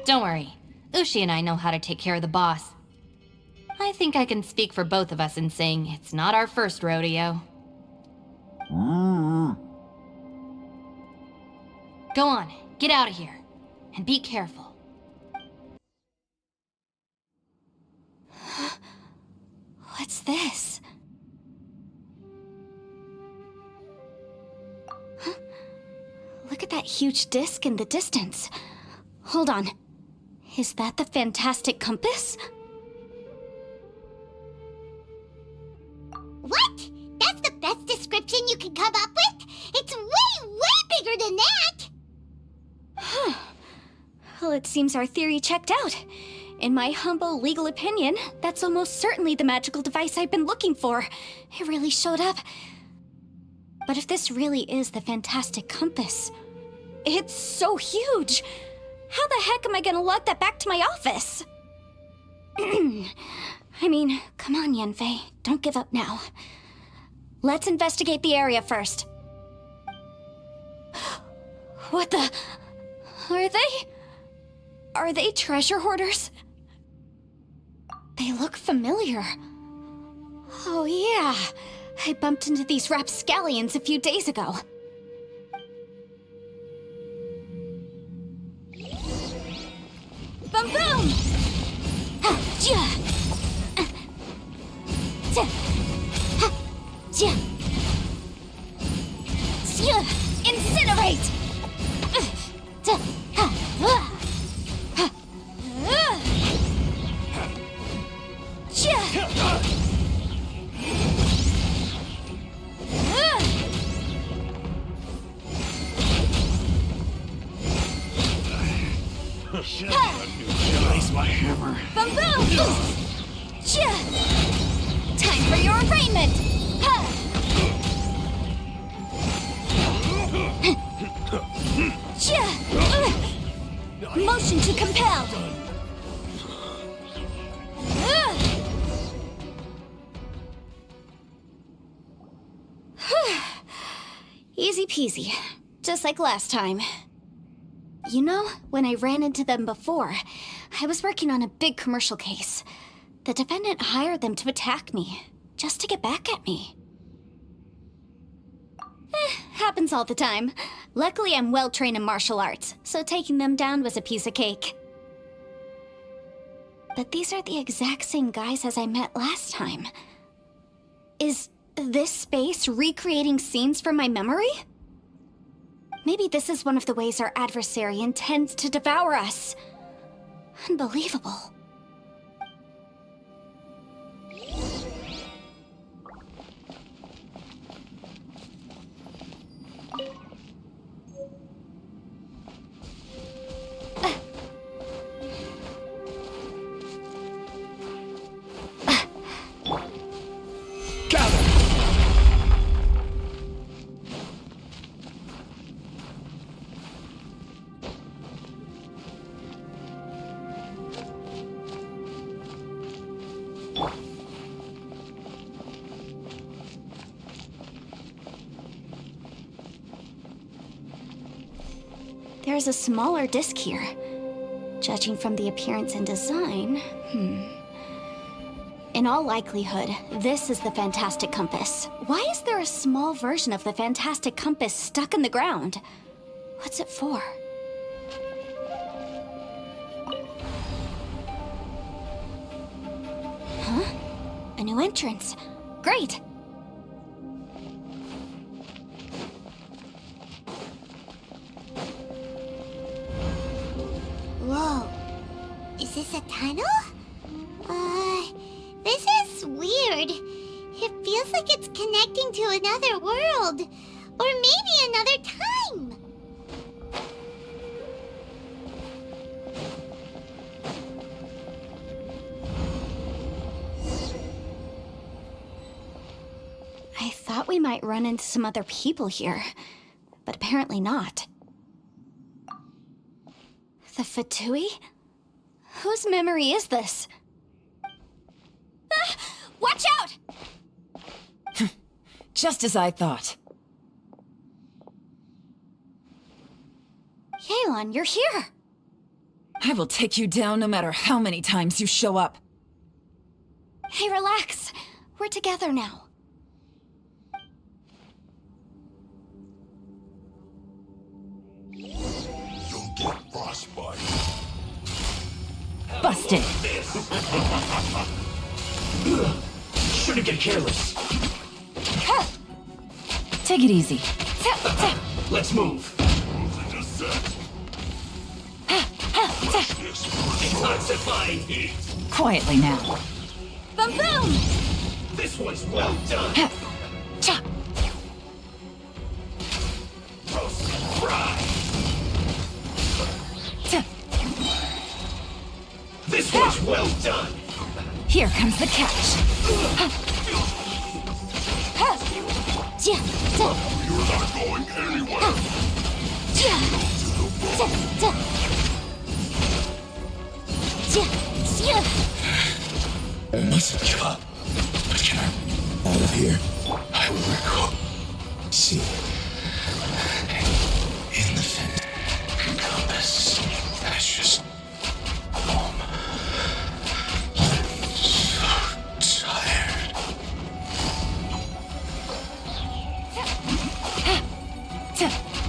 Don't worry. Ushi and I know how to take care of the boss. I think I can speak for both of us in saying it's not our first rodeo. Go on, get out of here. And be careful. What's this? Huh? Look at that huge disc in the distance. Hold on. Is that the fantastic compass? What? That's the best description you can come up with? It's way, way bigger than that! Well, it seems our theory checked out. In my humble legal opinion, that's almost certainly the magical device I've been looking for. It really showed up. But if this really is the fantastic compass, it's so huge! How the heck am I gonna lug that back to my office? I mean, come on, Yanfei. Don't give up now. Let's investigate the area first. What the... Are they treasure hoarders? They look familiar. Oh yeah, I bumped into these rapscallions a few days ago. Boom boom! Ha, ja. Ha, ja. Incinerate! Release my hammer. Boom boom! Time for your arraignment! Motion to compel! Easy peasy, just like last time. You know, when I ran into them before, I was working on a big commercial case. The defendant hired them to attack me, just to get back at me. Happens all the time. Luckily, I'm well-trained in martial arts, so taking them down was a piece of cake. But these are the exact same guys as I met last time. Is this space recreating scenes from my memory? Maybe this is one of the ways our adversary intends to devour us. Unbelievable. There's a smaller disc here. Judging from the appearance and design, In all likelihood, this is the fantastic compass. Why is there a small version of the fantastic compass stuck in the ground? What's it for? Huh? A new entrance. Great! Whoa. Is this a tunnel? This is weird. It feels like it's connecting to another world. Or maybe another time. I thought we might run into some other people here, but apparently not. The Fatui? Whose memory is this? Ah, watch out! Just as I thought. Yelan, you're here! I will take you down no matter how many times you show up. Hey, relax. We're together now. You'll get frostbite. Busted! Shouldn't get careless. Take it easy. Let's move. Moving to set. It's time to find heat. Quietly now. Boom boom! This one's well done. Cha! Roast fry. This one's well done. Here comes the catch. You're not going anywhere. I mustn't give up. But can I out of here? I will recall. See. In the compass. That's just home. I'm so tired.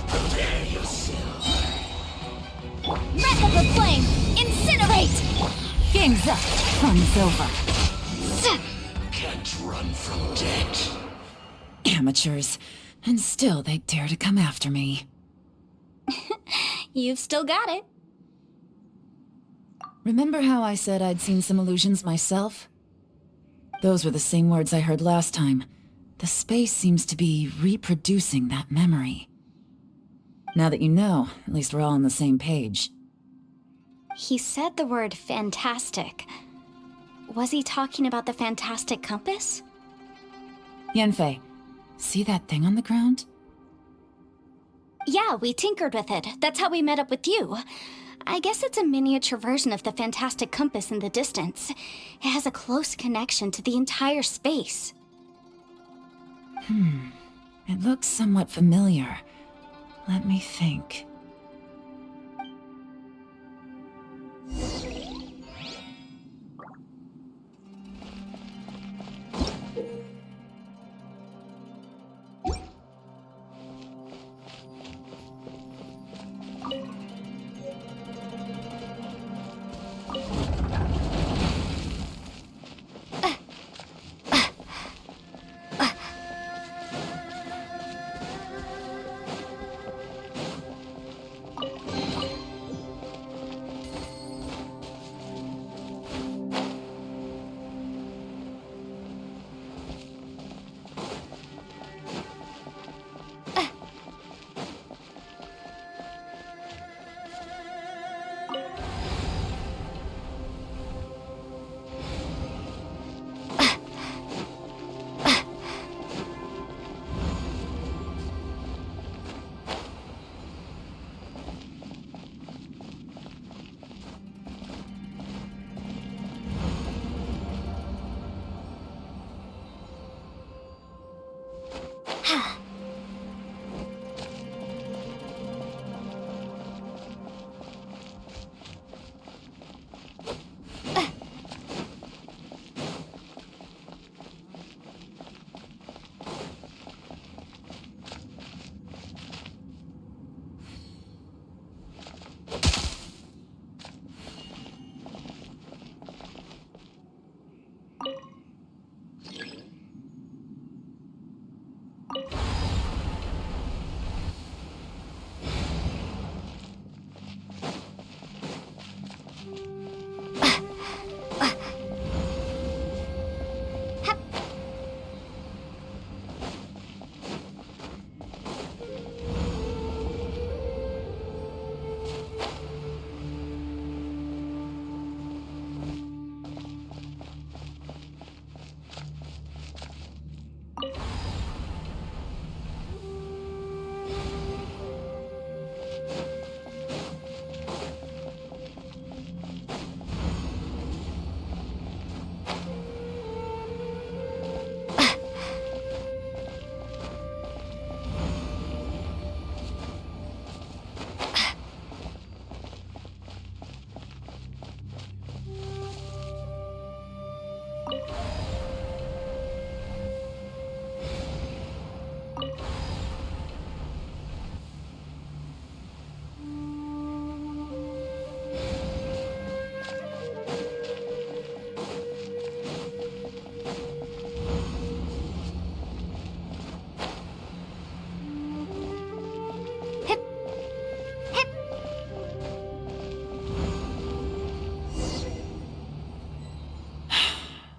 Prepare yourself. Wreck of the flame! Incinerate! Game's up. Fun's over. Can't run from death. Amateurs. And still they dare to come after me. You've still got it. Remember how I said I'd seen some illusions myself? Those were the same words I heard last time. The space seems to be reproducing that memory. Now that you know, at least we're all on the same page. He said the word fantastic. Was he talking about the fantastic compass? Yanfei, see that thing on the ground? Yeah, we tinkered with it. That's how we met up with you. I guess it's a miniature version of the fantastic compass in the distance. It has a close connection to the entire space. It looks somewhat familiar. Let me think.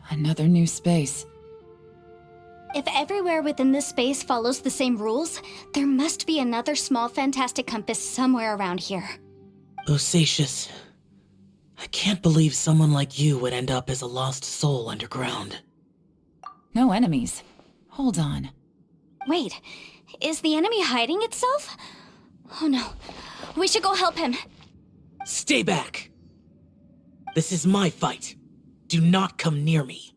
Another new space. If everywhere within this space follows the same rules, there must be another small fantastic compass somewhere around here. Bosacious. I can't believe someone like you would end up as a lost soul underground. No enemies. Hold on. Wait, is the enemy hiding itself? Oh no, we should go help him. Stay back! This is my fight. Do not come near me.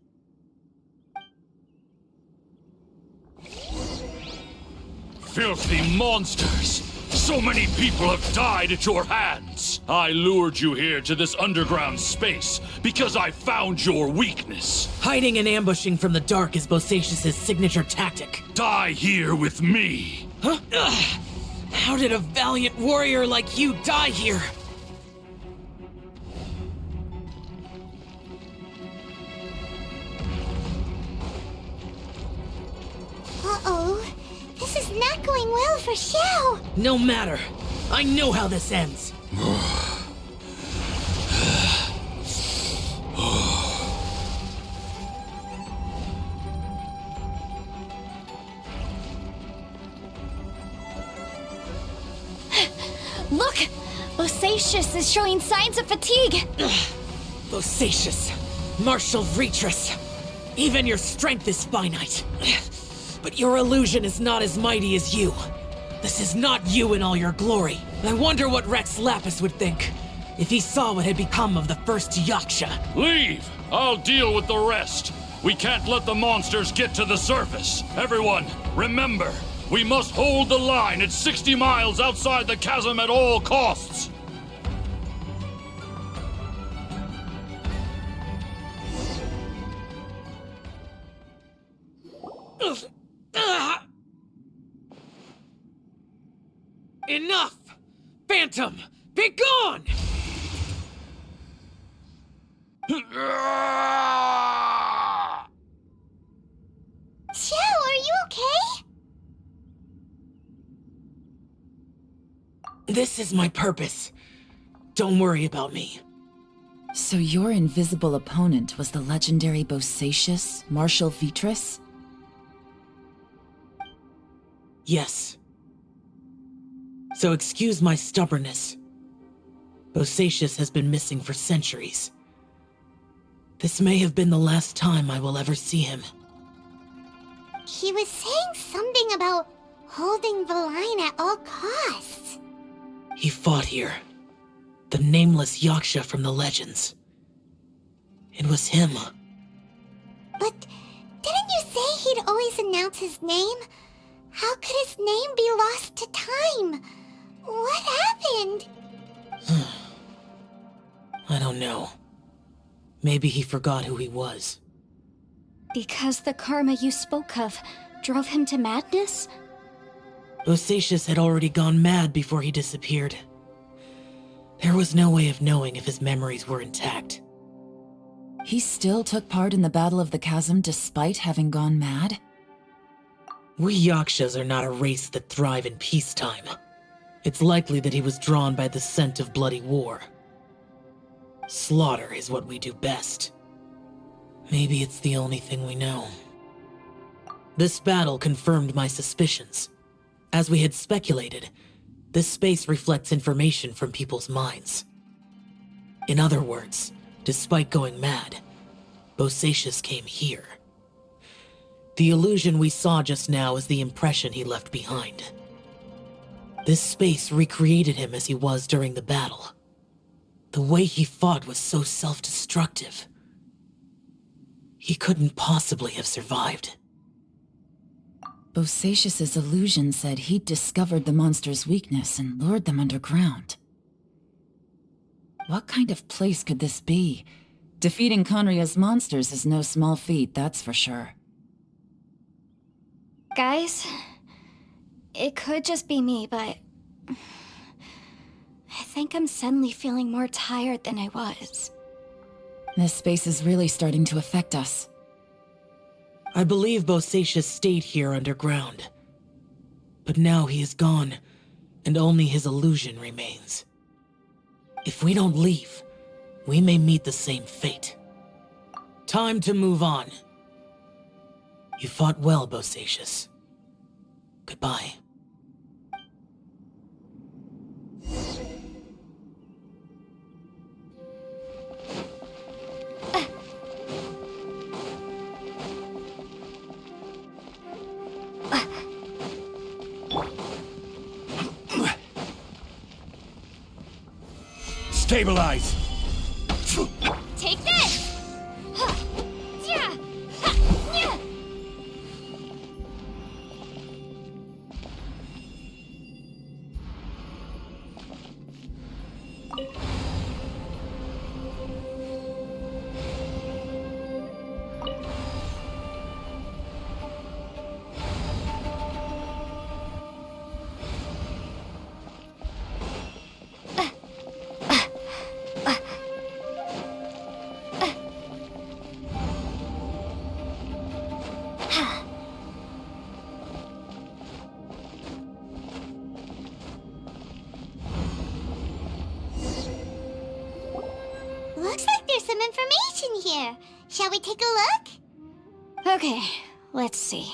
Filthy monsters! So many people have died at your hands! I lured you here to this underground space because I found your weakness. Hiding and ambushing from the dark is Bosacious's signature tactic. Die here with me! Huh? Ugh. How did a valiant warrior like you die here? Uh-oh. This is not going well for Xiao. No matter. I know how this ends. Look! Bosacious is showing signs of fatigue. Bosacious. Martial Retris. Even your strength is finite. But your illusion is not as mighty as you. This is not you in all your glory. I wonder what Rex Lapis would think if he saw what had become of the first Yaksha. Leave! I'll deal with the rest. We can't let the monsters get to the surface. Everyone, remember, we must hold the line at 60 miles outside the chasm at all costs. Enough! Phantom, be gone! Xiao, are you okay? This is my purpose. Don't worry about me. So your invisible opponent was the legendary Bosacious, Martial Vitris? Yes. So excuse my stubbornness. Bosacious has been missing for centuries. This may have been the last time I will ever see him. He was saying something about holding the line at all costs. He fought here. The nameless Yaksha from the legends. It was him. But didn't you say he'd always announce his name? How could his name be lost to time? What happened? I don't know. Maybe he forgot who he was. Because the karma you spoke of drove him to madness? Bosacious had already gone mad before he disappeared. There was no way of knowing if his memories were intact. He still took part in the Battle of the Chasm despite having gone mad? We Yakshas are not a race that thrive in peacetime. It's likely that he was drawn by the scent of bloody war. Slaughter is what we do best. Maybe it's the only thing we know. This battle confirmed my suspicions. As we had speculated, this space reflects information from people's minds. In other words, despite going mad, Bosacious came here. The illusion we saw just now is the impression he left behind. This space recreated him as he was during the battle. The way he fought was so self-destructive. He couldn't possibly have survived. Bosacious's illusion said he'd discovered the monster's weakness and lured them underground. What kind of place could this be? Defeating Conria's monsters is no small feat, that's for sure. Guys, it could just be me, but I think I'm suddenly feeling more tired than I was. This space is really starting to affect us. I believe Bosacius stayed here underground. But now he is gone, and only his illusion remains. If we don't leave, we may meet the same fate. Time to move on. You fought well, Bosacius. Goodbye. Stabilize! Take this! Yeah! Yeah! Looks like there's some information here. Shall we take a look? Okay, let's see.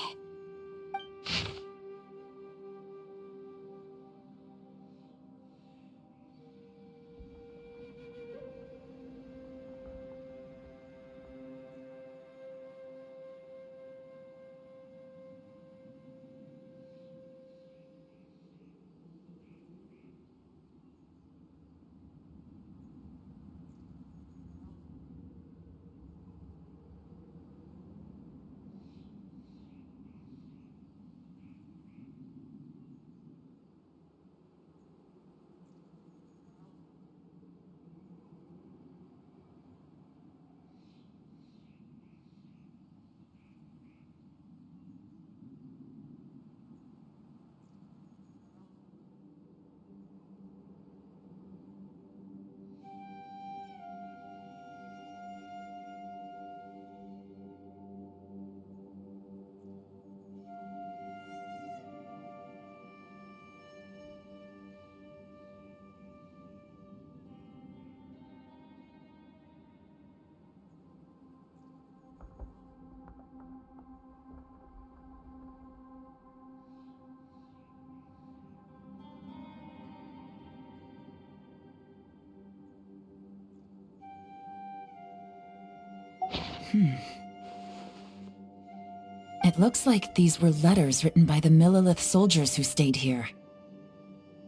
It looks like these were letters written by the Millilith soldiers who stayed here.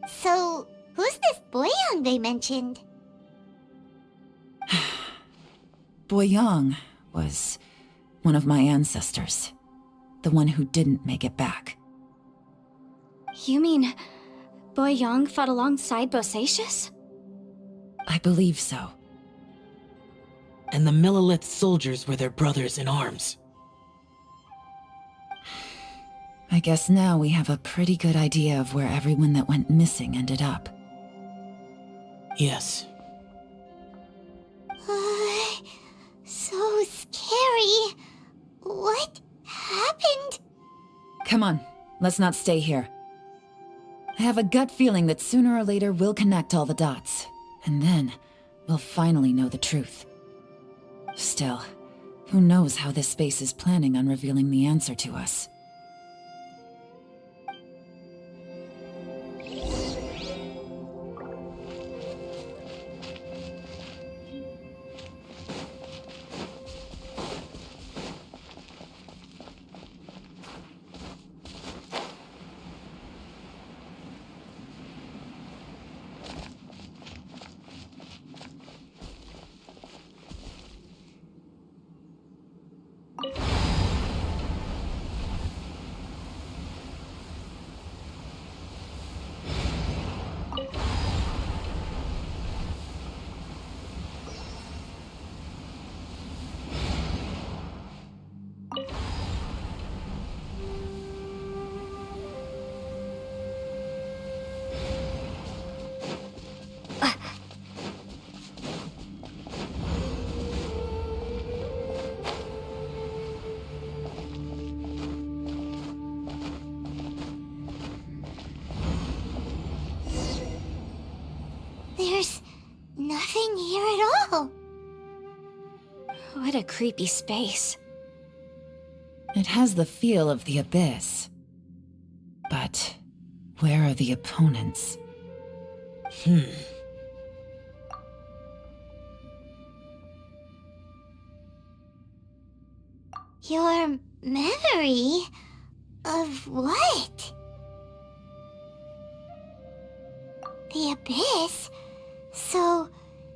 So, who's this Boyang they mentioned? Boyang was one of my ancestors. The one who didn't make it back. You mean Boyang fought alongside Bosacius? I believe so. And the Millilith soldiers were their brothers in arms. I guess now we have a pretty good idea of where everyone that went missing ended up. Yes. So scary. What happened? Come on, let's not stay here. I have a gut feeling that sooner or later we'll connect all the dots. And then, we'll finally know the truth. Still, who knows how this space is planning on revealing the answer to us. nothing here at all. What a creepy space. It has the feel of the abyss. But where are the opponents? Your memory of what? The abyss? So,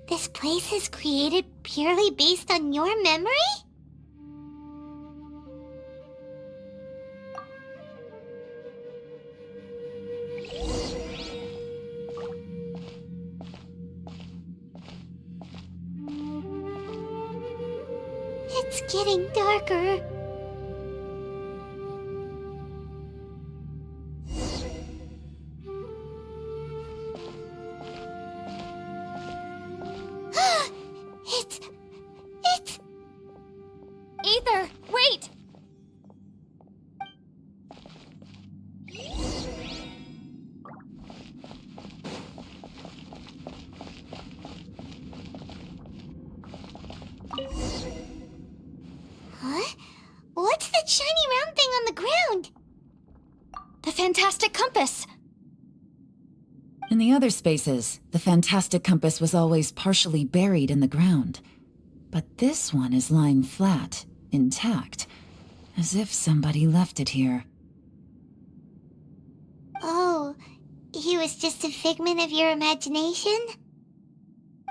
this place is created purely based on your memory? It's getting darker. It's... Ether, wait! Huh? What's that shiny round thing on the ground? The fantastic compass! In the other spaces, the fantastic compass was always partially buried in the ground. But this one is lying flat, intact, as if somebody left it here. Oh, he was just a figment of your imagination?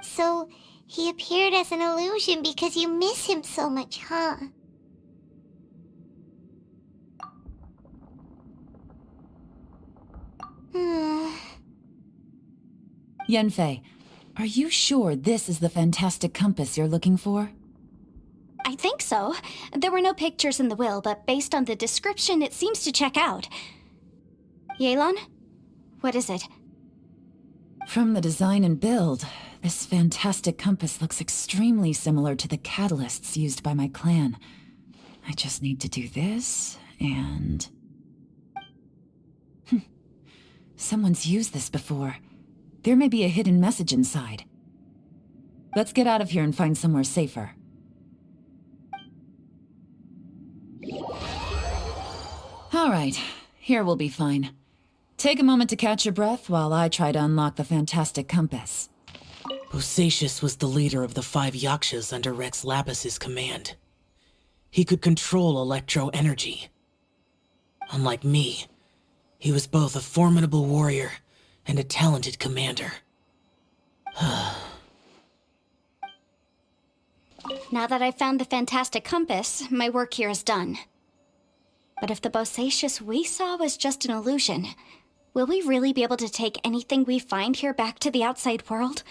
So, he appeared as an illusion because you miss him so much, huh? Yenfei, are you sure this is the fantastic compass you're looking for? I think so. There were no pictures in the will, but based on the description, it seems to check out. Yelan? What is it? From the design and build, this fantastic compass looks extremely similar to the catalysts used by my clan. I just need to do this, and... Someone's used this before. There may be a hidden message inside. Let's get out of here and find somewhere safer. All right, here we'll be fine. Take a moment to catch your breath while I try to unlock the fantastic compass. Bosacius was the leader of the 5 Yakshas under Rex Lapis's command. He could control electro-energy. Unlike me, he was both a formidable warrior and a talented commander. Now that I've found the fantastic compass, my work here is done. But if the Bosacius we saw was just an illusion, will we really be able to take anything we find here back to the outside world?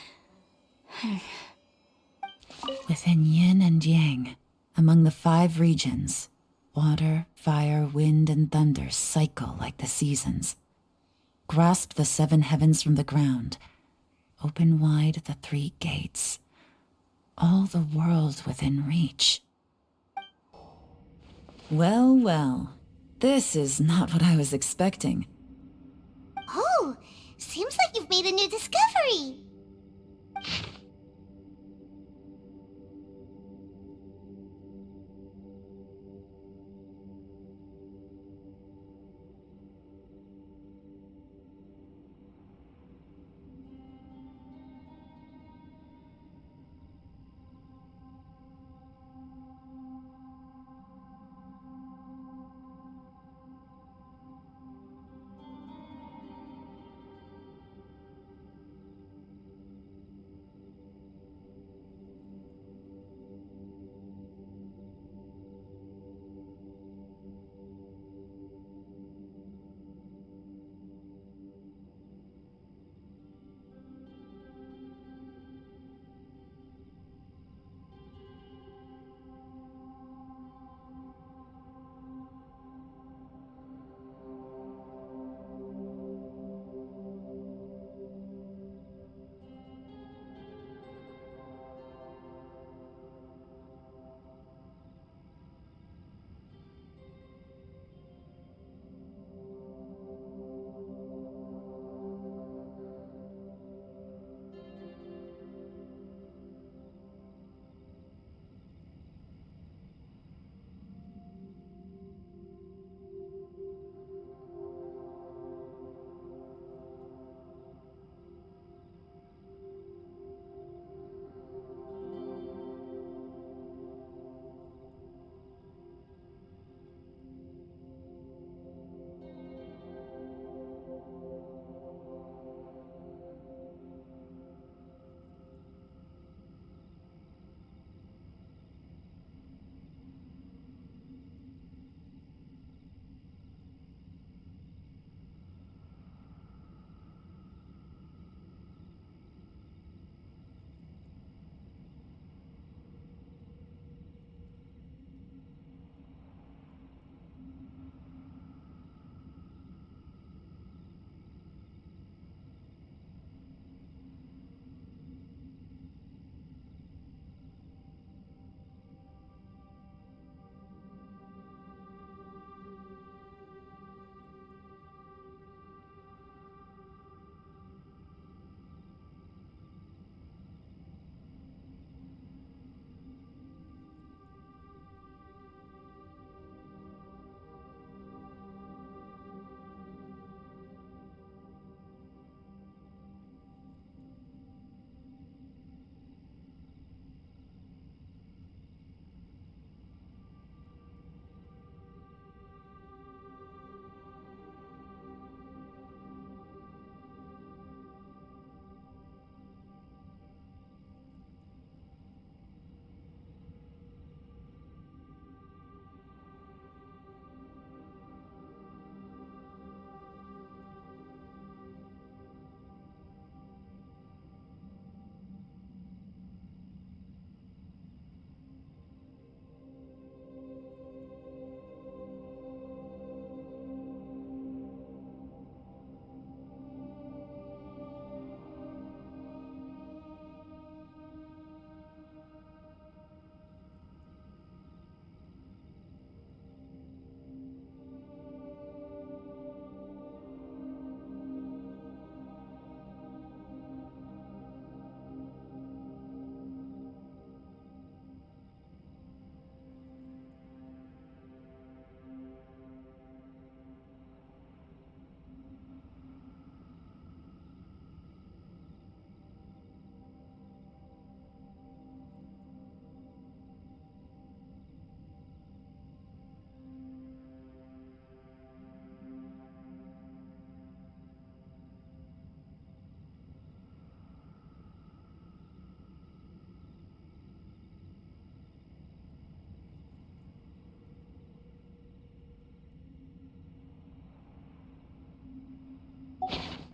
Within yin and yang, among the 5 regions, water, fire, wind, and thunder cycle like the seasons. Grasp the 7 heavens from the ground. Open wide the 3 gates. All the world within reach. Well, well. This is not what I was expecting. Oh, seems like you've made a new discovery.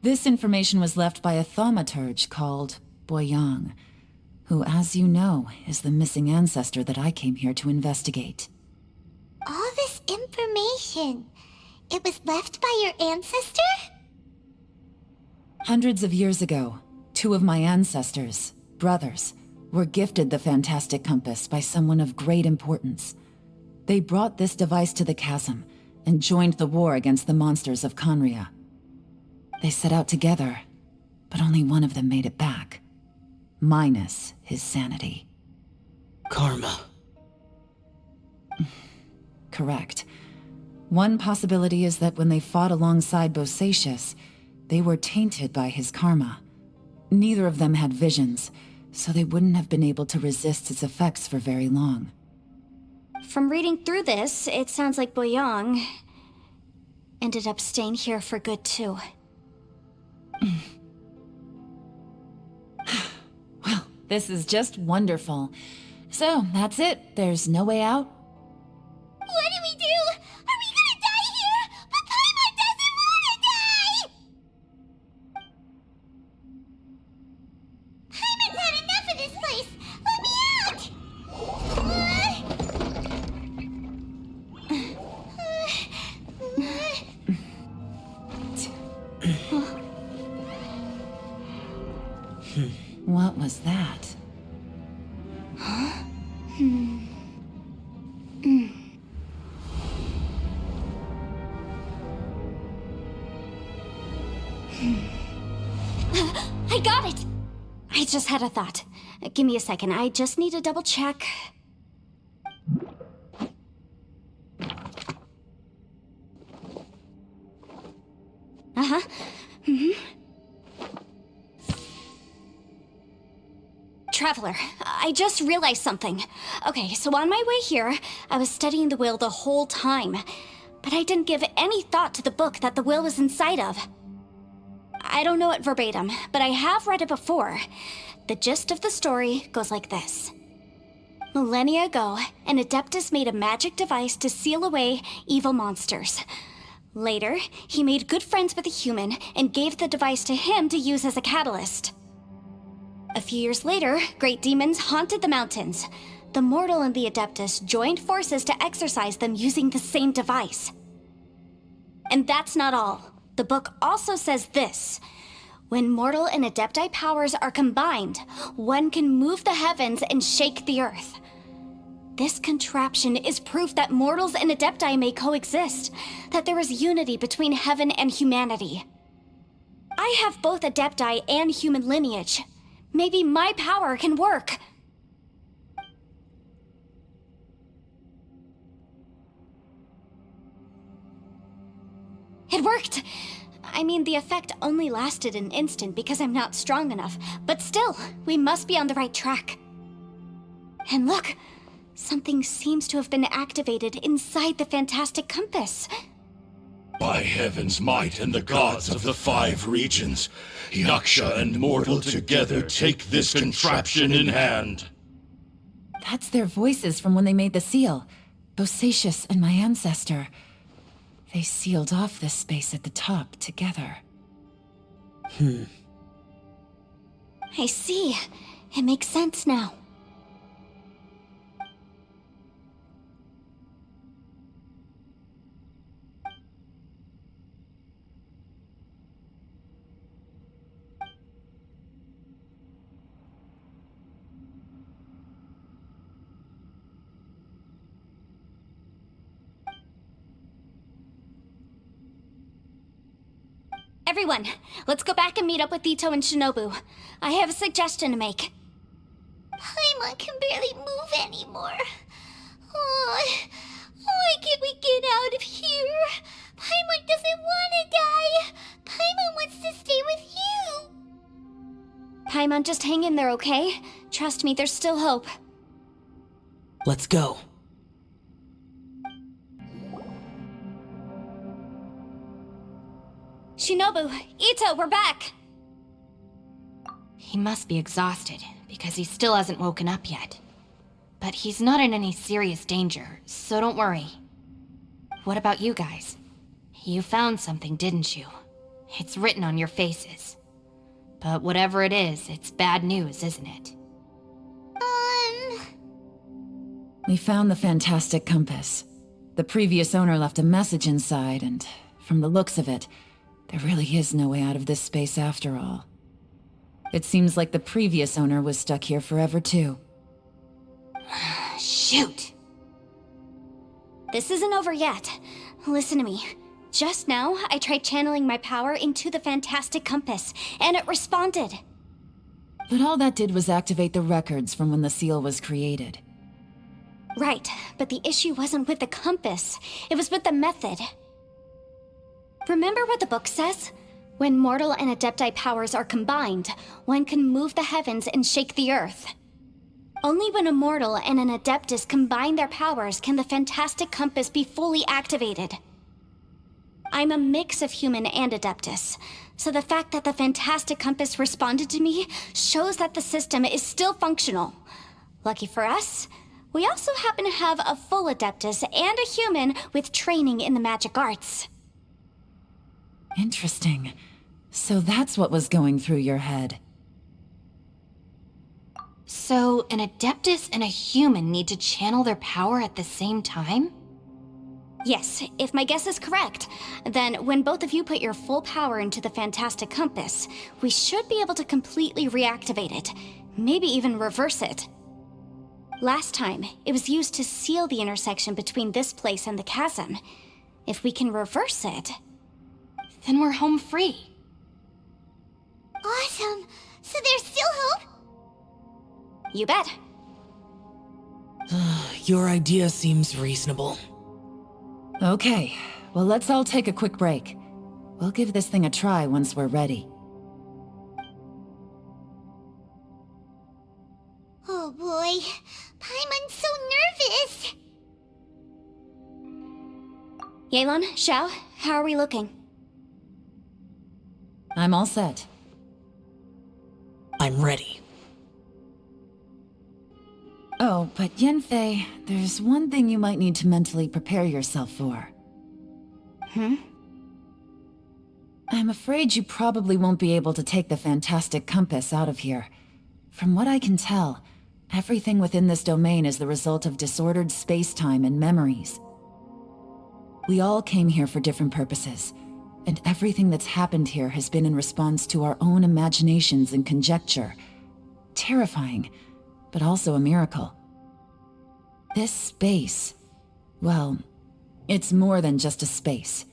This information was left by a thaumaturge called Boyang, who, as you know, is the missing ancestor that I came here to investigate. All this information, it was left by your ancestor? Hundreds of years ago, two of my ancestors, brothers, were gifted the fantastic compass by someone of great importance. They brought this device to the chasm and joined the war against the monsters of Conria. They set out together, but only one of them made it back, minus his sanity. Karma. Correct. One possibility is that when they fought alongside Bosacius, they were tainted by his karma. Neither of them had visions, so they wouldn't have been able to resist its effects for very long. From reading through this, it sounds like Boyang ended up staying here for good too. Well, this is just wonderful. So, that's it. There's no way out? What do we do? Are we gonna die here? But Paimon doesn't wanna die! Paimon's had enough of this place! Let me out! What was that? I got it! I just had a thought. Give me a second, I just need to double check. Uh-huh. Traveler, I just realized something. Okay, so on my way here, I was studying the will the whole time, but I didn't give any thought to the book that the will was inside of. I don't know it verbatim, but I have read it before. The gist of the story goes like this. Millennia ago, an Adeptus made a magic device to seal away evil monsters. Later, he made good friends with a human and gave the device to him to use as a catalyst. A few years later, great demons haunted the mountains. The mortal and the Adeptus joined forces to exorcise them using the same device. And that's not all. The book also says this. When mortal and Adepti powers are combined, one can move the heavens and shake the earth. This contraption is proof that mortals and Adepti may coexist, that there is unity between heaven and humanity. I have both Adepti and human lineage. Maybe my power can work. It worked! I mean, the effect only lasted an instant because I'm not strong enough, but still, we must be on the right track. And look, something seems to have been activated inside the fantastic compass. By heaven's might and the gods of the 5 regions, Yaksha and mortal together take this contraption in hand. That's their voices from when they made the seal. Bosacius and my ancestor. They sealed off this space at the top together. I see. It makes sense now. Everyone, let's go back and meet up with Ito and Shinobu. I have a suggestion to make. Paimon can barely move anymore. Oh, why can't we get out of here? Paimon doesn't want to die. Paimon wants to stay with you. Paimon, just hang in there, okay? Trust me, there's still hope. Let's go. Shinobu, Ito, we're back! He must be exhausted, because he still hasn't woken up yet. But he's not in any serious danger, so don't worry. What about you guys? You found something, didn't you? It's written on your faces. But whatever it is, it's bad news, isn't it? We found the fantastic compass. The previous owner left a message inside, and from the looks of it, there really is no way out of this space after all. It seems like the previous owner was stuck here forever too. Shoot! This isn't over yet. Listen to me. Just now, I tried channeling my power into the fantastic compass, and it responded. But all that did was activate the records from when the seal was created. Right, but the issue wasn't with the compass. It was with the method. Remember what the book says? When mortal and adepti powers are combined, one can move the heavens and shake the earth. Only when a mortal and an adeptus combine their powers can the fantastic compass be fully activated. I'm a mix of human and adeptus, so the fact that the fantastic compass responded to me shows that the system is still functional. Lucky for us, we also happen to have a full adeptus and a human with training in the magic arts. Interesting. So that's what was going through your head. So, an Adeptus and a human need to channel their power at the same time? Yes, if my guess is correct, then when both of you put your full power into the fantastic compass, we should be able to completely reactivate it, maybe even reverse it. Last time, it was used to seal the intersection between this place and the chasm. If we can reverse it... Then we're home free. Awesome! So there's still hope? You bet. Your idea seems reasonable. Okay, well let's all take a quick break. We'll give this thing a try once we're ready. Oh boy, Paimon's so nervous! Yelan, Xiao, how are we looking? I'm all set. I'm ready. Oh, but Yanfei, there's one thing you might need to mentally prepare yourself for. I'm afraid you probably won't be able to take the fantastic compass out of here. From what I can tell, everything within this domain is the result of disordered space-time and memories. We all came here for different purposes, and everything that's happened here has been in response to our own imaginations and conjecture. Terrifying, but also a miracle. This space, well, it's more than just a space.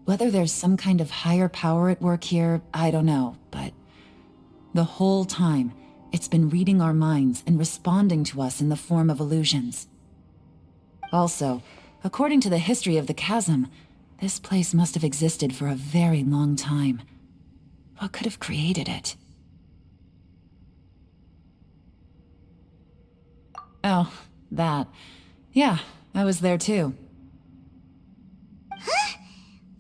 Whether there's some kind of higher power at work here, I don't know, but the whole time, it's been reading our minds and responding to us in the form of illusions. Also, according to the history of the chasm, this place must have existed for a very long time. What could have created it? Oh, that. Yeah, I was there too. Huh?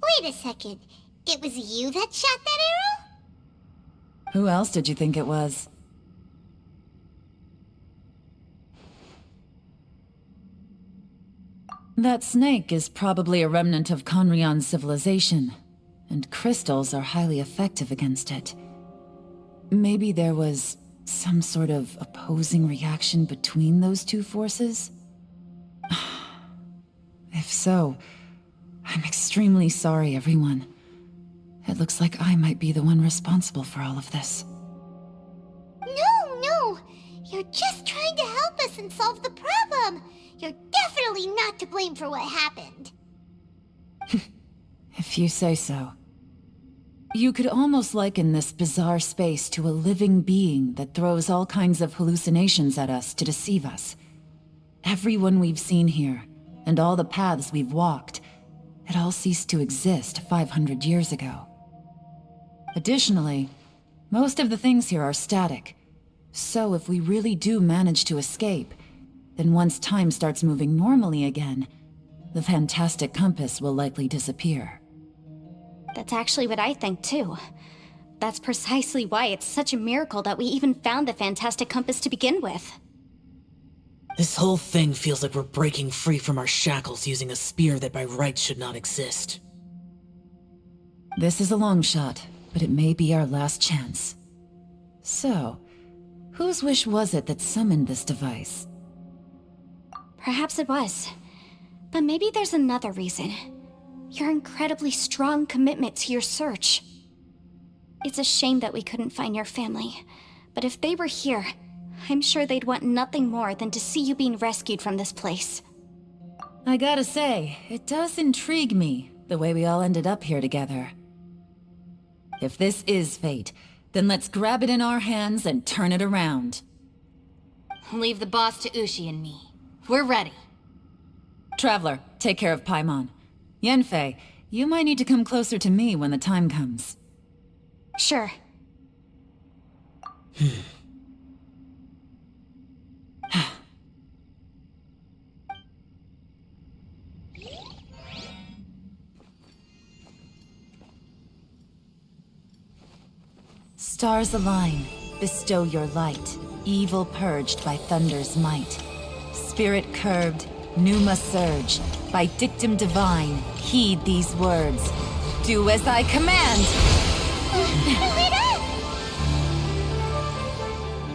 Wait a second. It was you that shot that arrow? Who else did you think it was? That snake is probably a remnant of Conrion's civilization, and crystals are highly effective against it. Maybe there was some sort of opposing reaction between those two forces? If so, I'm extremely sorry, everyone. It looks like I might be the one responsible for all of this. No! You're just trying to help us and solve the problem! You're definitely not to blame for what happened. If you say so. You could almost liken this bizarre space to a living being that throws all kinds of hallucinations at us to deceive us. Everyone we've seen here, and all the paths we've walked, it all ceased to exist 500 years ago. Additionally, most of the things here are static. So if we really do manage to escape, then once time starts moving normally again, the fantastic compass will likely disappear. That's actually what I think too. That's precisely why it's such a miracle that we even found the fantastic compass to begin with. This whole thing feels like we're breaking free from our shackles using a spear that by rights should not exist. This is a long shot, but it may be our last chance. So, whose wish was it that summoned this device? Perhaps it was. But maybe there's another reason. Your incredibly strong commitment to your search. It's a shame that we couldn't find your family. But if they were here, I'm sure they'd want nothing more than to see you being rescued from this place. I gotta say, it does intrigue me, the way we all ended up here together. If this is fate, then let's grab it in our hands and turn it around. Leave the boss to Ushi and me. We're ready. Traveler, take care of Paimon. Yanfei, you might need to come closer to me when the time comes. Sure. Stars align, bestow your light, evil purged by thunder's might. Spirit curbed, pneuma surge, by dictum divine, heed these words. Do as I command!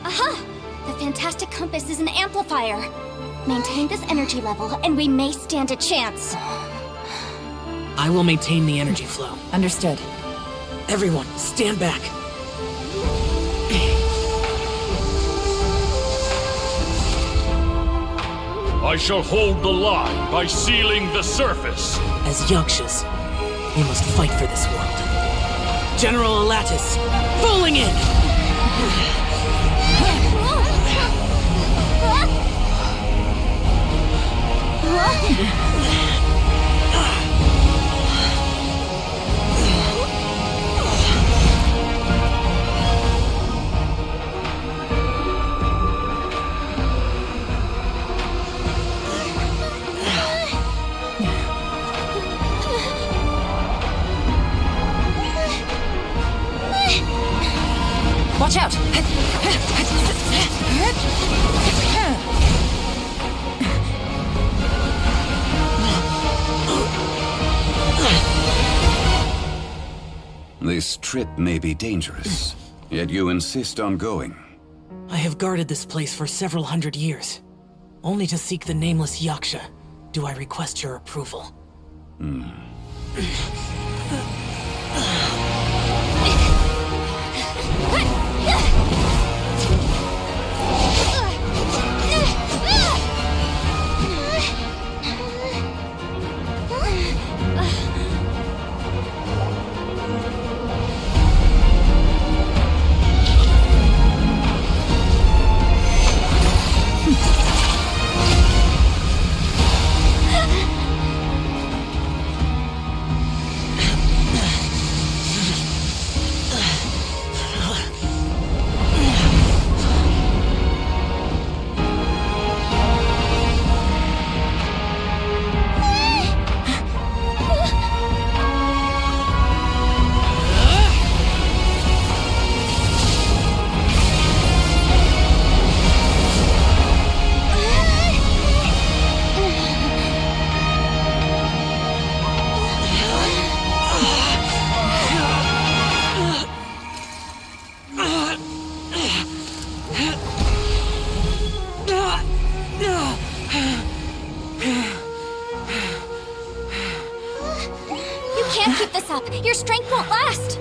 Aha! The fantastic compass is an amplifier. Maintain this energy level, and we may stand a chance. I will maintain the energy flow. Understood. Everyone, stand back. I shall hold the line by sealing the surface. As Yakshas, we must fight for this world. General Alatus, falling in! Watch out! This trip may be dangerous, yet you insist on going. I have guarded this place for several hundred years. Only to seek the nameless Yaksha do I request your approval. Can't keep this up. Your strength won't last.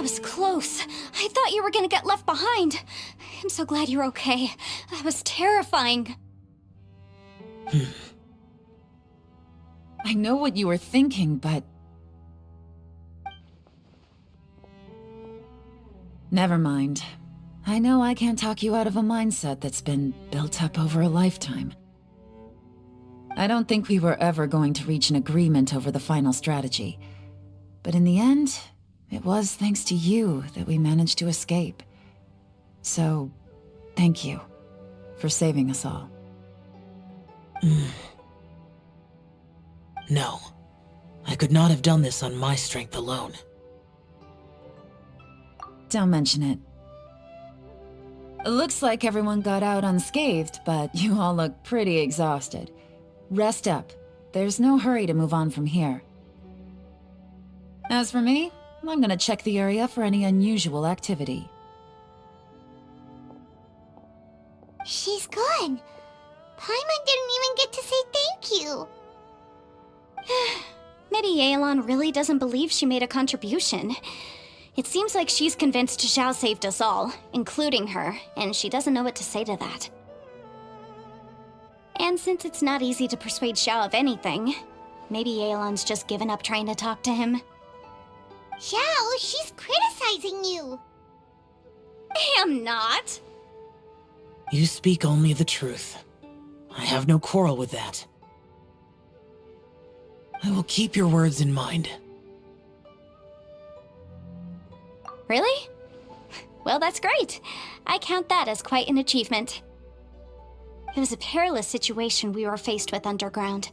That was close. I thought you were gonna get left behind. I'm so glad you're okay. That was terrifying. I know what you were thinking, but... Never mind. I know I can't talk you out of a mindset that's been built up over a lifetime. I don't think we were ever going to reach an agreement over the final strategy. But in the end, it was thanks to you that we managed to escape. So, thank you for saving us all. No. I could not have done this on my strength alone. Don't mention it. It looks like everyone got out unscathed, but you all look pretty exhausted. Rest up. There's no hurry to move on from here. As for me, I'm gonna check the area for any unusual activity. She's gone. Paimon didn't even get to say thank you. Maybe Yelan really doesn't believe she made a contribution. It seems like she's convinced Zhao saved us all, including her, and she doesn't know what to say to that. And since it's not easy to persuade Zhao of anything, maybe Yelan's just given up trying to talk to him. Zhao, she's criticizing you. I am not. You speak only the truth. I have no quarrel with that. I will keep your words in mind. Really? Well, that's great. I count that as quite an achievement. It was a perilous situation we were faced with underground,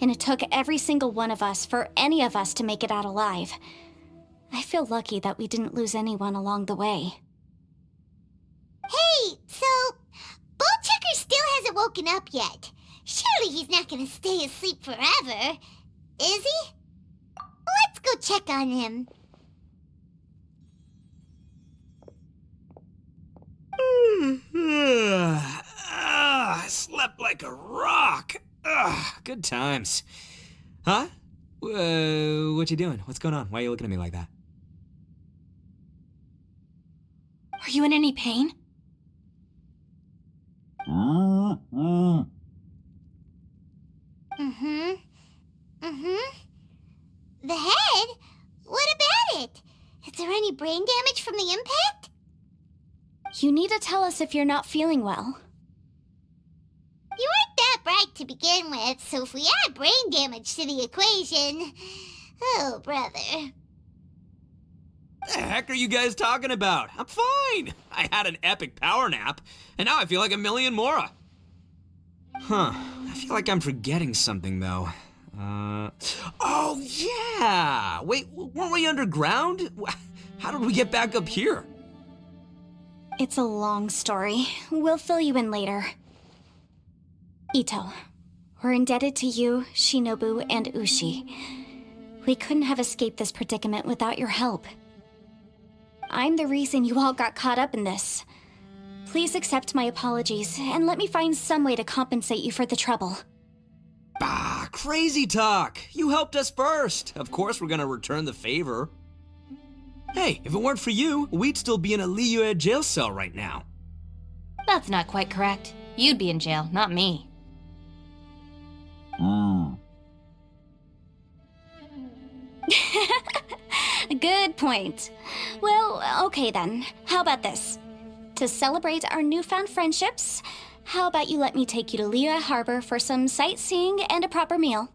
and it took every single one of us for any of us to make it out alive. I feel lucky that we didn't lose anyone along the way. Hey, so Ballchecker still hasn't woken up yet. Surely he's not gonna stay asleep forever, is he? Let's go check on him. I slept like a rock. Good times. Huh? What you doing? What's going on? Why are you looking at me like that? Are you in any pain? The head? What about it? Is there any brain damage from the impact? You need to tell us if you're not feeling well. You weren't that bright to begin with, so if we add brain damage to the equation... Oh, brother. The heck are you guys talking about? I'm fine. I had an epic power nap, and now I feel like a million more. Huh. I feel like I'm forgetting something, though. Oh, yeah! Wait, weren't we underground? How did we get back up here? It's a long story. We'll fill you in later. Ito, we're indebted to you, Shinobu, and Ushi. We couldn't have escaped this predicament without your help. I'm the reason you all got caught up in this. Please accept my apologies, and let me find some way to compensate you for the trouble. Bah, crazy talk! You helped us first! Of course we're gonna return the favor. Hey, if it weren't for you, we'd still be in a Liyue jail cell right now. That's not quite correct. You'd be in jail, not me. Good point. Well, okay then. How about this? To celebrate our newfound friendships, how about you let me take you to Liyue Harbor for some sightseeing and a proper meal?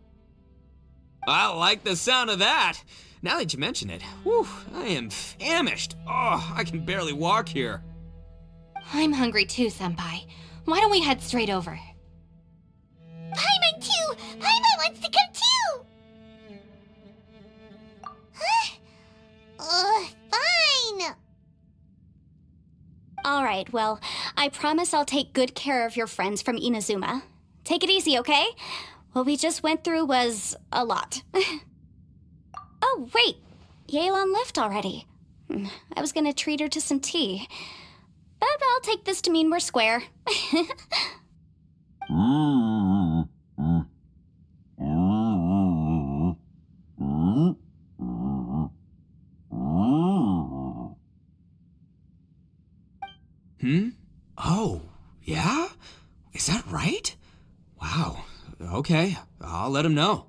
I like the sound of that! Now that you mention it, whew, I am famished. Oh, I can barely walk here. I'm hungry too, Senpai. Why don't we head straight over? Paimon too! Paimon wants to come too! Huh? Fine! Alright, well, I promise I'll take good care of your friends from Inazuma. Take it easy, okay? What we just went through was a lot. Oh, wait! Yelan left already. I was gonna treat her to some tea. But I'll take this to mean we're square. Okay, I'll let him know.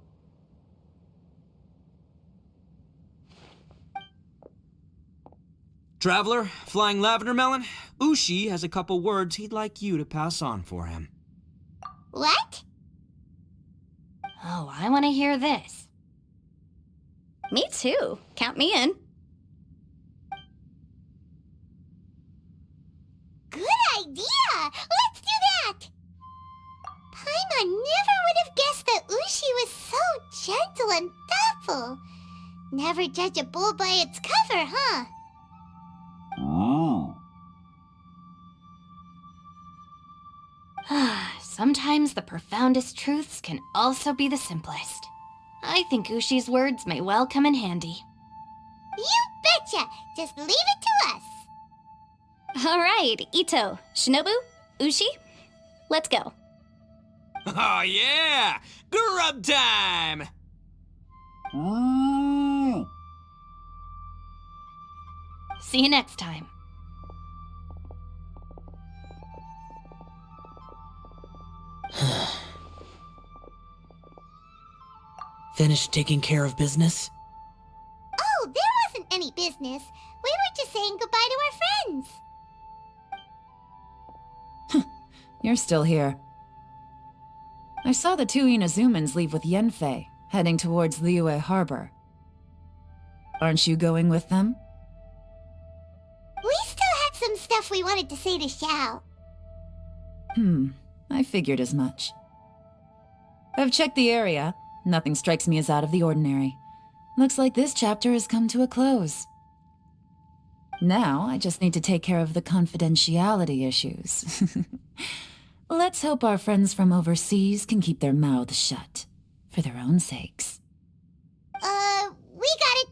Traveler, Flying Lavender Melon, Ushi has a couple words he'd like you to pass on for him. What? Oh, I want to hear this. Me too. Count me in. Good idea! Let's do that! Paimon never would have guessed that Ushi was so gentle and thoughtful. Never judge a bull by its cover, huh? Sometimes the profoundest truths can also be the simplest. I think Ushi's words may well come in handy. You betcha! Just leave it to us! All right, Ito, Shinobu, Ushi, let's go. Oh yeah! Grub time! See you next time. Finished taking care of business? Oh, there wasn't any business. We were just saying goodbye to our friends. You're still here. I saw the two Inazumans leave with Yenfei, heading towards Liyue Harbor. Aren't you going with them? We still had some stuff we wanted to say to Xiao. I figured as much. I've checked the area. Nothing strikes me as out of the ordinary. Looks like this chapter has come to a close. Now, I just need to take care of the confidentiality issues. Let's hope our friends from overseas can keep their mouths shut, for their own sakes. We got it!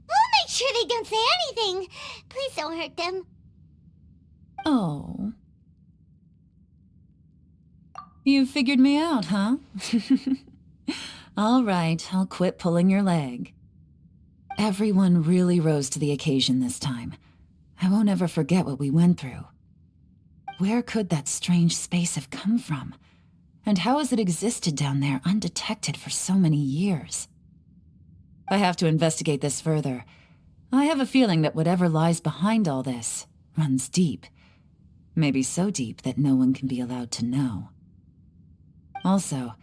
We'll make sure they don't say anything. Please don't hurt them. Oh. You figured me out, huh? All right, I'll quit pulling your leg. Everyone really rose to the occasion this time. I won't ever forget what we went through. Where could that strange space have come from? And how has it existed down there undetected for so many years? I have to investigate this further. I have a feeling that whatever lies behind all this runs deep. Maybe so deep that no one can be allowed to know. Also,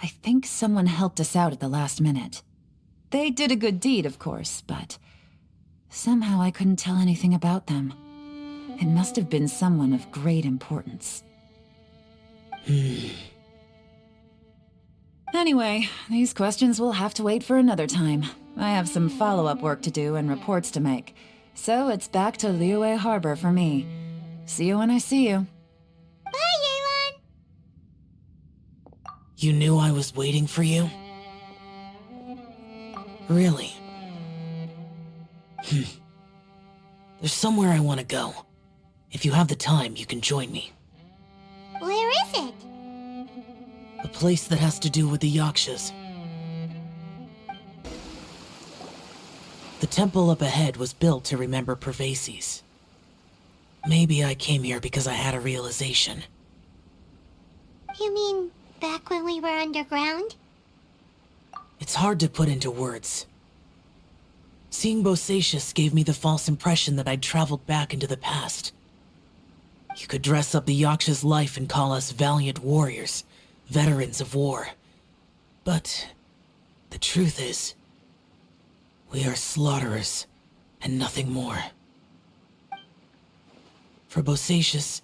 I think someone helped us out at the last minute. They did a good deed, of course, but somehow I couldn't tell anything about them. It must have been someone of great importance. Anyway, these questions will have to wait for another time. I have some follow-up work to do and reports to make. So it's back to Liyue Harbor for me. See you when I see you. Bye, Yelan! You knew I was waiting for you? Really? There's somewhere I want to go. If you have the time, you can join me. Where is it? A place that has to do with the Yakshas. The temple up ahead was built to remember Pervases. Maybe I came here because I had a realization. You mean back when we were underground? It's hard to put into words. Seeing Bosacius gave me the false impression that I'd traveled back into the past. You could dress up the Yaksha's life and call us valiant warriors, veterans of war. But the truth is, we are slaughterers and nothing more. For Bosacius,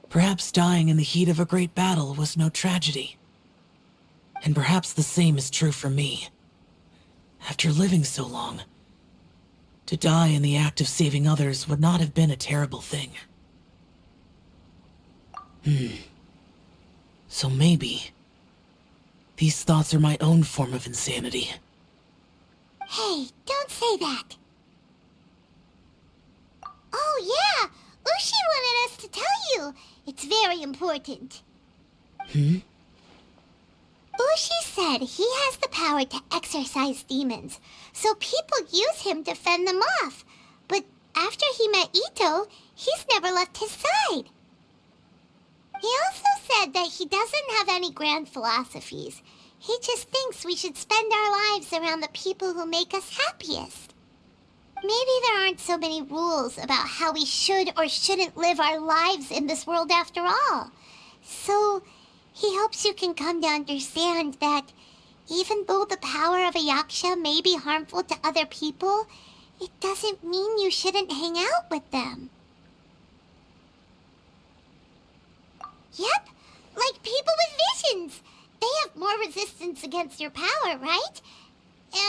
perhaps dying in the heat of a great battle was no tragedy. And perhaps the same is true for me. After living so long, to die in the act of saving others would not have been a terrible thing. So maybe these thoughts are my own form of insanity. Hey, don't say that. Oh yeah, Ushi wanted us to tell you. It's very important. Ushi said he has the power to exorcise demons, so people use him to fend them off. But after he met Ito, he's never left his side. He also said that he doesn't have any grand philosophies. He just thinks we should spend our lives around the people who make us happiest. Maybe there aren't so many rules about how we should or shouldn't live our lives in this world after all. So, he hopes you can come to understand that even though the power of a yaksha may be harmful to other people, it doesn't mean you shouldn't hang out with them. Yep, like people with visions. They have more resistance against your power, right?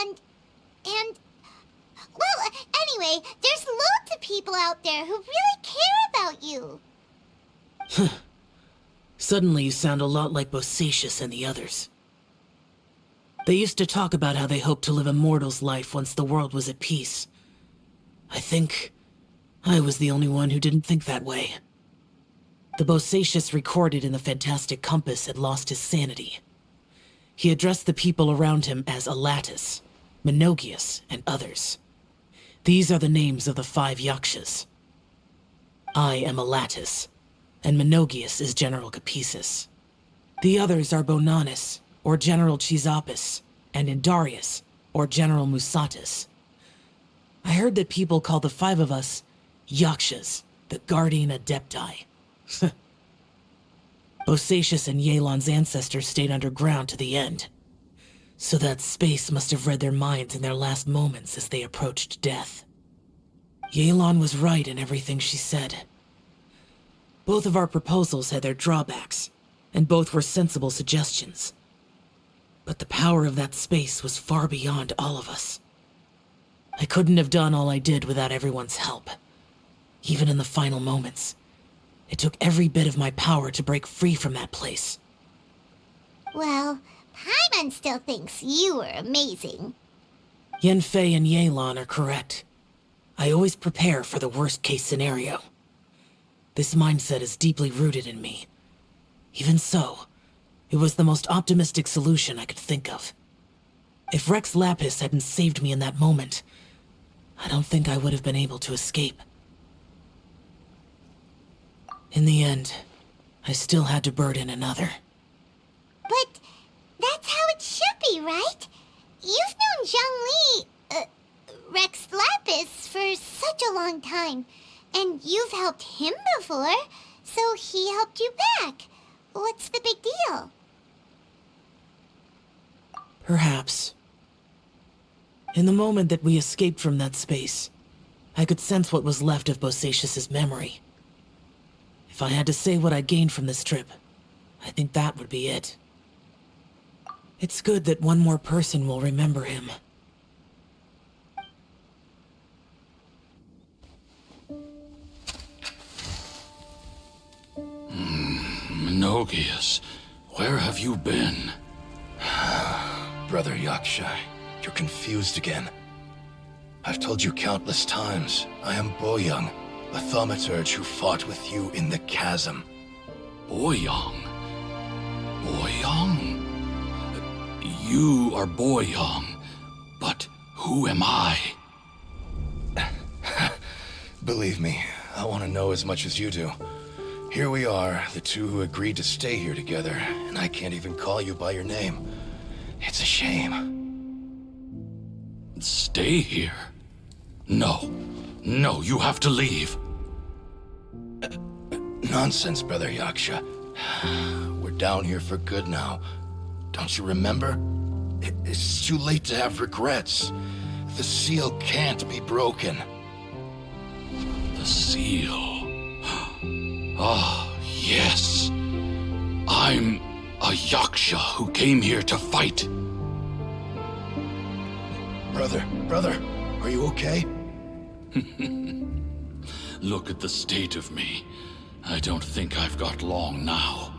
And... Well, anyway, there's loads of people out there who really care about you. Suddenly you sound a lot like Bosacius and the others. They used to talk about how they hoped to live a mortal's life once the world was at peace. I think I was the only one who didn't think that way. The Bosacius recorded in the Fantastic Compass had lost his sanity. He addressed the people around him as Alatus, Minogius, and others. These are the names of the 5 yakshas. I am Alatus, and Minogius is General Capisis. The others are Bonanis, or General Chisapis, and Indarius, or General Musatus. I heard that people call the 5 of us yakshas, the Guardian Adepti. Bosacius and Yelan's ancestors stayed underground to the end. So that space must have read their minds in their last moments as they approached death. Yelan was right in everything she said. Both of our proposals had their drawbacks, and both were sensible suggestions. But the power of that space was far beyond all of us. I couldn't have done all I did without everyone's help. Even in the final moments, it took every bit of my power to break free from that place. Well, Paimon still thinks you were amazing. Yanfei and Yelan are correct. I always prepare for the worst-case scenario. This mindset is deeply rooted in me. Even so, it was the most optimistic solution I could think of. If Rex Lapis hadn't saved me in that moment, I don't think I would have been able to escape. In the end, I still had to burden another. But that's how it should be, right? You've known Zhang Li, Rex Lapis, for such a long time. And you've helped him before, so he helped you back. What's the big deal? Perhaps. In the moment that we escaped from that space, I could sense what was left of Bosacius's memory. If I had to say what I gained from this trip, I think that would be it. It's good that one more person will remember him. Minogius, where have you been? Brother Yaksha, you're confused again. I've told you countless times, I am Boyoung, the thaumaturge who fought with you in the chasm. Boyoung? Boyoung? You are Boyoung, but who am I? Believe me, I want to know as much as you do. Here we are, the two who agreed to stay here together, and I can't even call you by your name. It's a shame. Stay here? No. No, you have to leave. Nonsense, Brother Yaksha. We're down here for good now. Don't you remember? It's too late to have regrets. The seal can't be broken. The seal. Ah, yes. I'm a Yaksha who came here to fight. Brother, are you okay? Look at the state of me. I don't think I've got long now.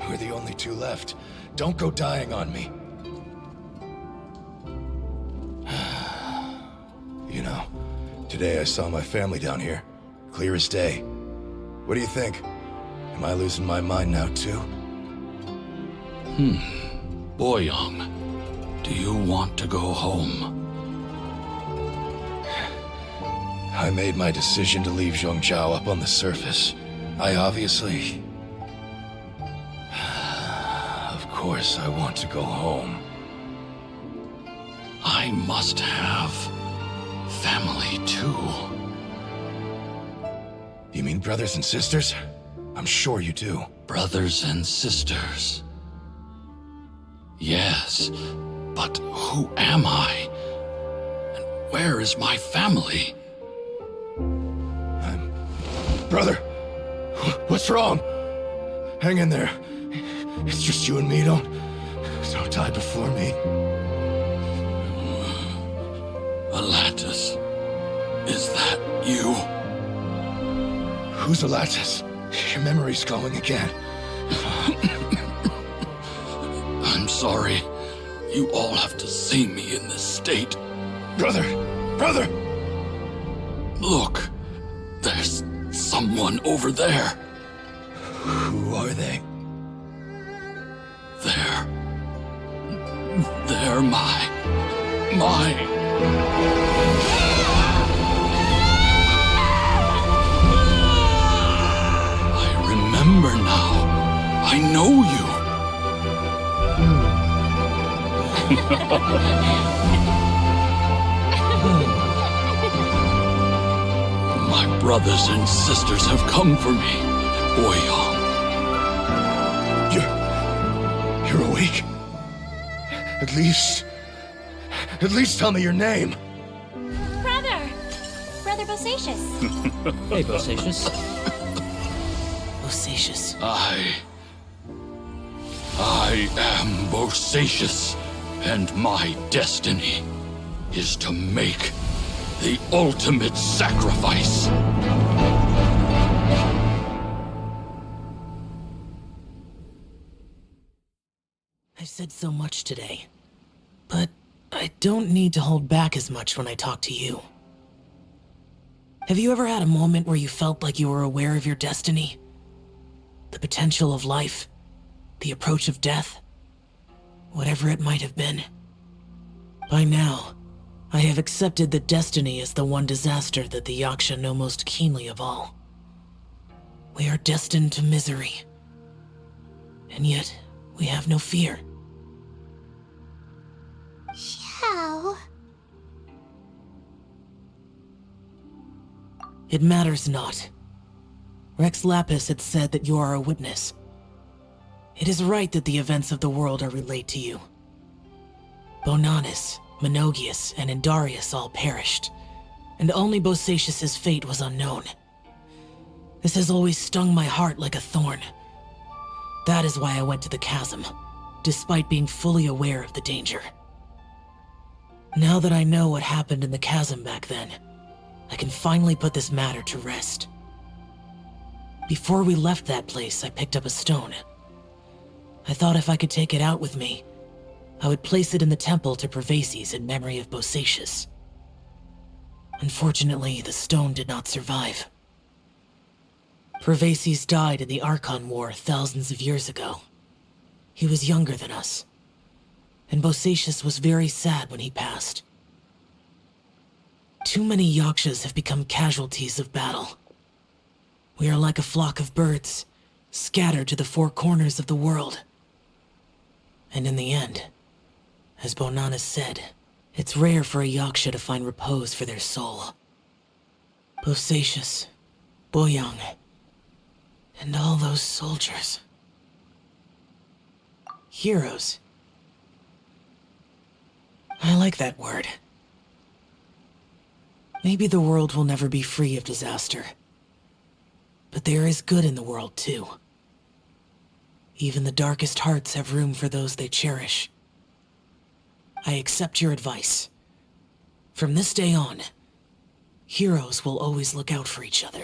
We're the only two left. Don't go dying on me. You know, today I saw my family down here. Clear as day. What do you think? Am I losing my mind now, too? Boyoung, do you want to go home? I made my decision to leave Zhongzhou up on the surface. I obviously... Of course, I want to go home. I must have family too. You mean brothers and sisters? I'm sure you do. Brothers and sisters. Yes, but who am I? And where is my family? Brother, what's wrong? Hang in there. It's just you and me, don't die before me. Alatus, is that you? Who's Alatus? Your memory's going again. I'm sorry. You all have to see me in this state. Brother! Look, there's someone over there. Who are they? They're my... I remember now. I know you. My brothers and sisters have come for me, Boyang. You're awake? At least tell me your name. Brother Bosacius. Hey, Bosacius. Bosacius. I am Bosacius, and my destiny is to make the ultimate sacrifice. I've said so much today, but I don't need to hold back as much when I talk to you. Have you ever had a moment where you felt like you were aware of your destiny? The potential of life? The approach of death? Whatever it might have been. By now, I have accepted that destiny is the one disaster that the Yaksha know most keenly of all. We are destined to misery. And yet, we have no fear. How? It matters not. Rex Lapis had said that you are a witness. It is right that the events of the world are relayed to you. Bonanis, Menogius, and Indarius all perished, and only Bosacius's fate was unknown. This has always stung my heart like a thorn. That is why I went to the chasm, despite being fully aware of the danger. Now that I know what happened in the chasm back then, I can finally put this matter to rest. Before we left that place, I picked up a stone. I thought if I could take it out with me, I would place it in the temple to Pervases in memory of Bosacius. Unfortunately, the stone did not survive. Pervases died in the Archon War thousands of years ago. He was younger than us, and Bosacius was very sad when he passed. Too many Yakshas have become casualties of battle. We are like a flock of birds, scattered to the four corners of the world. And in the end, as Bonanis said, it's rare for a Yaksha to find repose for their soul. Bosacius, Boyang, and all those soldiers. Heroes. I like that word. Maybe the world will never be free of disaster. But there is good in the world, too. Even the darkest hearts have room for those they cherish. I accept your advice. From this day on, heroes will always look out for each other.